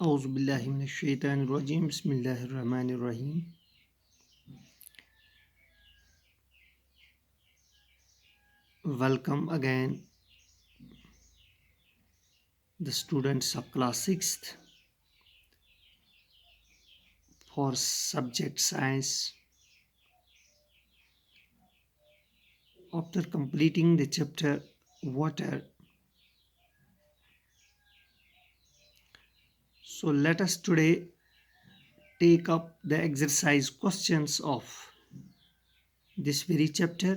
Auzubillahi minash-shaytanir-rajim. Bismillahir-rahmanir-rahim. Welcome again, the students of class 6th for subject science. After completing the chapter water, so let us today take up the exercise questions of this very chapter.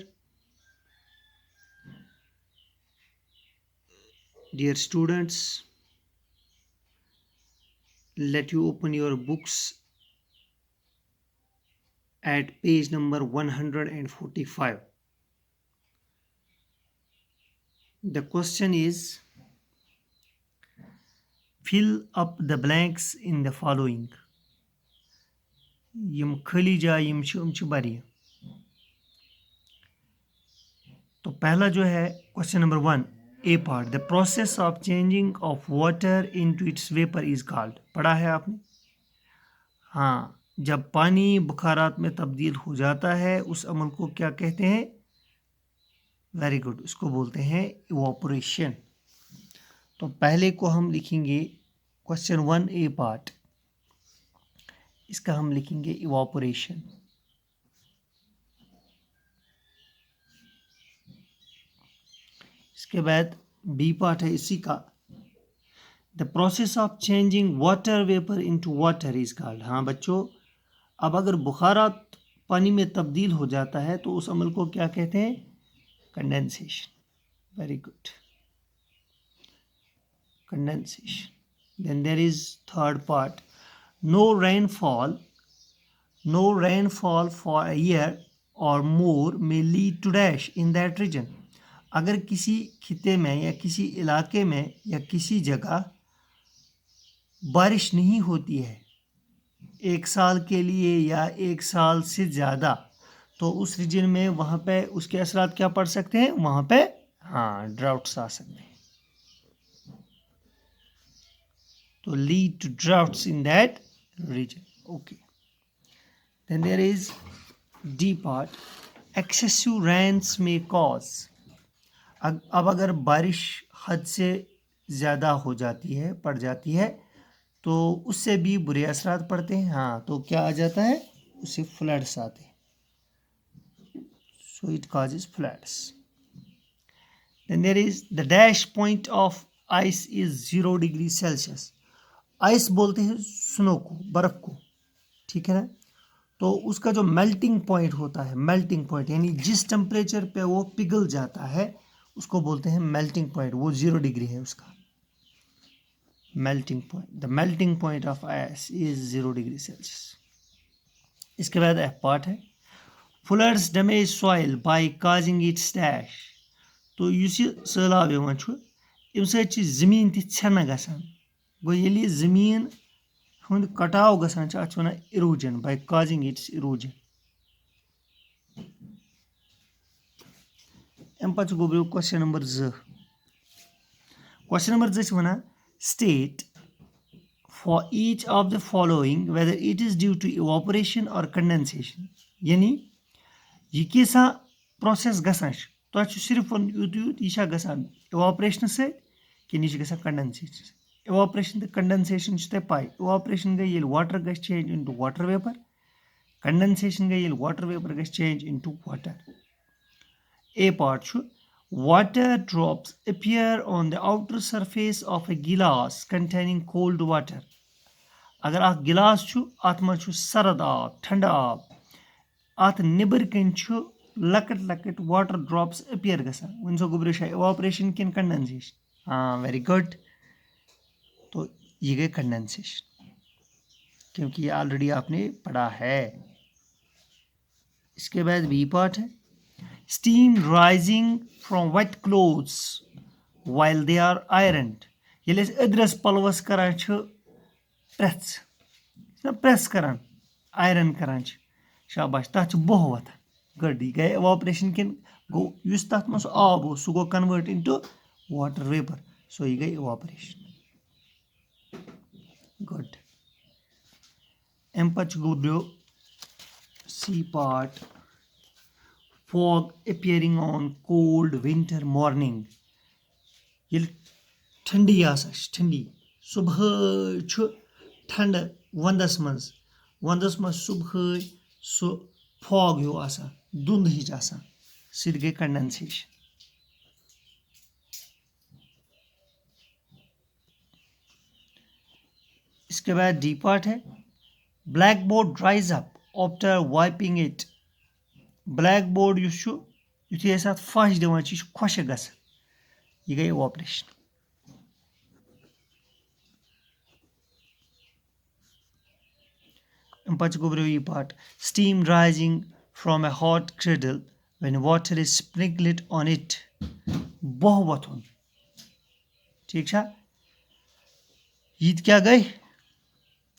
Dear students, let you open your books at page number 145. The question is, fill up the blanks in the following. यम खाली जाए यम छ बारी. तो पहला जो है question number 1 A part, the process of changing of water into its vapour is called. पढ़ा है आपने? हाँ, जब पानी बुखारात में तब्दील हो जाता है उस अमल को क्या कहते हैं? वेरी गुड, उसको बोलते हैं इवापोरेशन. तो पहले को हम लिखेंगे क्वेश्चन 1 ए पार्ट, इसका हम लिखेंगे इवापोरेशन. इसके बाद बी पार्ट है इसी का, the process of changing water vapour into water is called. हाँ बच्चों, अब अगर बुखारात पानी में तब्दील हो जाता है तो उस अमल को क्या कहते हैं? Condensation. Very good, condensation. Then there is third part, no rainfall for a year or more may lead to dash in that region. अगर किसी खिते में या किसी इलाके में या किसी जगह बारिश नहीं होती है एक साल के लिए या एक साल से ज़्यादा, तो उस रीजन में वहाँ पे उसके असरात क्या पड़ सकते हैं? वहाँ पे हाँ ड्राउट्स आ सकते हैं. तो lead to droughts in that region. Okay. Then there is D part, excessive rains may cause. अब अगर बारिश हद से ज़्यादा हो जाती है, पड़ जाती है, तो उससे भी बुरे असरात पड़ते हैं. हाँ, तो क्या आ जाता है? उससे फ्लड्स आते हैं. So it causes floods. Then there is the dash point of ice is 0 degree Celsius. Ice बोलते हैं स्नो को, बर्फ़ को, ठीक है ना. तो उसका जो मेल्टिंग पॉइंट होता है, मेल्टिंग पॉइंट यानी जिस टेम्परेचर पे वो पिघल जाता है उसको बोलते हैं मेल्टिंग पॉइंट. वो 0 डिग्री है उसका melting point. The melting point of ice is 0 degree Celsius. इसके बाद एफ पार्ट है, floods damage soil by causing it's dash. तो युस यह सैलाब यवान छु अमि सۭتۍ जमीन ति छेना गसान. गो येली जमीन हुंद कटाव गसान छ, अथ वनान erosion, by causing its erosion. अम पत् गो क्वेश्चन नंबर 2. क्वेश्चन नंबर 2 वनान state for each of the following whether it is due to evaporation or condensation. यानी ये कैसा प्रोसेस गसान छ, तो सिर्फ यूत यह गसान इवापोरेशन से कि यह गसान कंडेंसेशन से. इवापोरेशन तो कंडेंसेशन ते पाई. इवापोरेशन गई वाटर गई change into water vapour, condensation गई वाटर वेपर गई change into water. A part water drops appear on the outer surface of a glass containing cold water. अगर अख गिलास छु अत मं छु सरद आब, ठंडा आब, अत निबर कन छु लकट लकट वाटर ड्रॉप्स अपीयर गसान. वन सो गुब्रिश इवापोरेशन किन कंडेंसेशन? हाँ वेरी गुड. तो ये गई कंडेंसेशन, क्योंकि ये ऑलरेडी आपने पढ़ा है. इसके बाद बी पार्ट है, steam rising from wet clothes while they are ironed. येले अदरस पलवस करान छ प्रेस करान, आयरन करान छ, शाबाश, तथ बोह वथान. गुड. यह गई इवापोरेशन किन गो युस तथ मं आब हो सह गो convert into water vapour. So यह गई इवापोरेशन. गुड अमि पत् गुब्रियो C part fog appearing on cold winter morning yel ठंडी आसा ठंडी सुबह छु ठंड वंदस मज सुबह सु फॉग हो आसा धुंध हिच आसा सिद गई कंडेंसेशन इसके बाद डी पार्ट है blackboard dries up after wiping it blackboard युथी अत फश दिवान खुश ग यह गई ऑपरेशन अमि गुब्रियो यह part steam rising from A hot cradle when water is sprinkled on it बह वथुन ठीक है यह क्या गई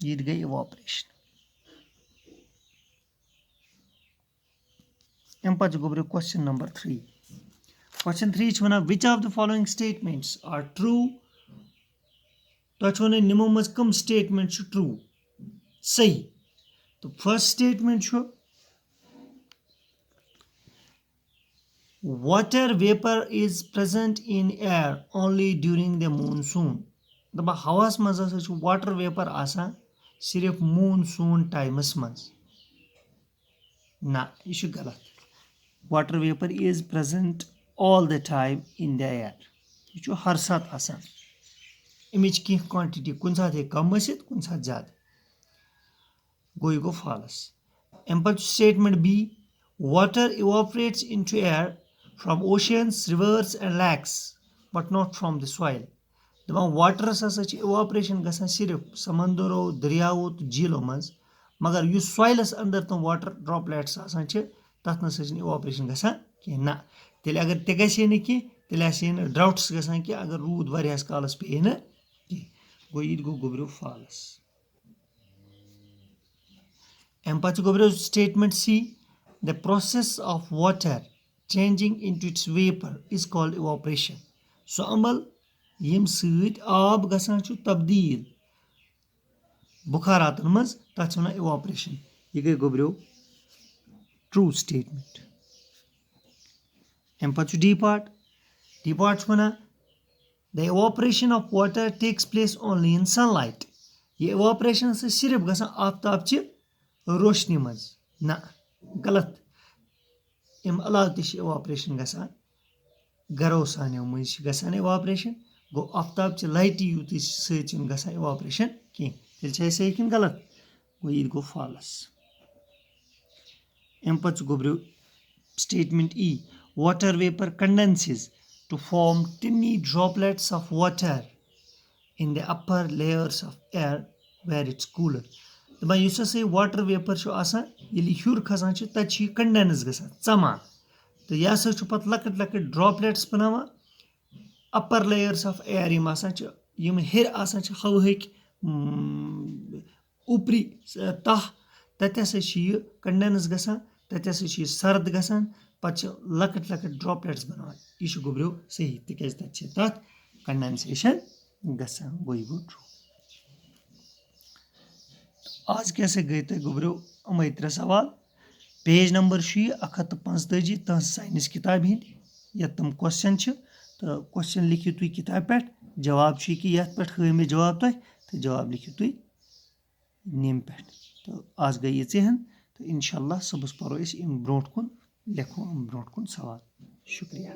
यह गई ऑपरेशन अमि पत् गुब्रियो क्वेश्चन नंबर 3 क्वेश्चन 3 वन which of the following statements are true तुम वन निमो मज कम स्टेटमेंट ट्रू सही तो first statement water vapour is present in air only during the monsoon दपा हवास मज वाटर वेपर आसान सिर्फ मूनसून टाइमस मज ना यह गलत water vapour is present all the time in the air यह हर सात आसान अमिच कह क्वांटिटी कुन सात हे कम गित कुन सात ज्यादा गो यह गो फॉल्स अमि पत् statement B water evaporates into air from oceans rivers and lakes but not from the soil दपान वाटरस हसा इवापोरेशन गसान सिर्फ समंदरों दरियावो तो झीलों मज मगर युस सॉइलस अंदर तम वाटर ड्रॉपलेट्स आसान तथ न इवापोरेशन गसान कह ना तेल अगर ते गहे न कह तेल आसे ड्राउट्स गसान कि अगर रूद वारियास कालस पे न कह गो यह गो गुब्रियो फॉल्स अमि पत् गुब्रियो statement C the process of water changing into its vapour is called evaporation so अमल यम सत आब गसान तब्दील बुखारातन मज तथ वन इवापोरेशन यह गई गुब्रियो ट्रू स्टेटमेंट अमि पत् D part one the evaporation of water takes place only in sunlight यह इवापोरेशन सिर्फ गसान आफ्ताब ची रोशनी मज ना गलत अमि अलाव तह इवापोरेशन गसान गरो सानो मज गसान इवापोरेशन गो आफ्ताब ची लाइट यूत सत गसान इवापोरेशन कह तेल सही कि गलत गो यह गो फॉल्स अमि पत् गुब्रियो statement E water vapour condenses to form tiny droplets of water in the upper layers of air where it's cooler दपान युस हसा वाटर वेपर आसान यदि हुर खसान तत कंडेंस गसान चमान तो यह हसा पत लकट लकट ड्रॉपलेट्स बनावान अपर लेयर्स ऑफ एयर यम आसान यम हेर आसान हवाक उपरी तह तत हसा यह कंडेंस गसान तत हसा यह सर्द गसान पत लकट लकट ड्रॉपलेट्स बनावान यह गुब्रियो सही तिकाज तत कंडेंसेशन गसान गो यह गो ट्रू आज कैसे गई तुम गुब्रियो अमे 3 सवाल पेज नंबर 145 तह साइंस किताब हिंद ये तुम क्वेश्चन तो क्वेश्चन लिखियो तुम किताब पे जवाब कि ये पे हमें जवाब तुम तो जवाब लिखियो तुम नेम पे तो आज गई ये तो इंशाल्लाह सुबह परो ब्रोट कुन लिखो ब्रोट कुन सवाल शुक्रिया।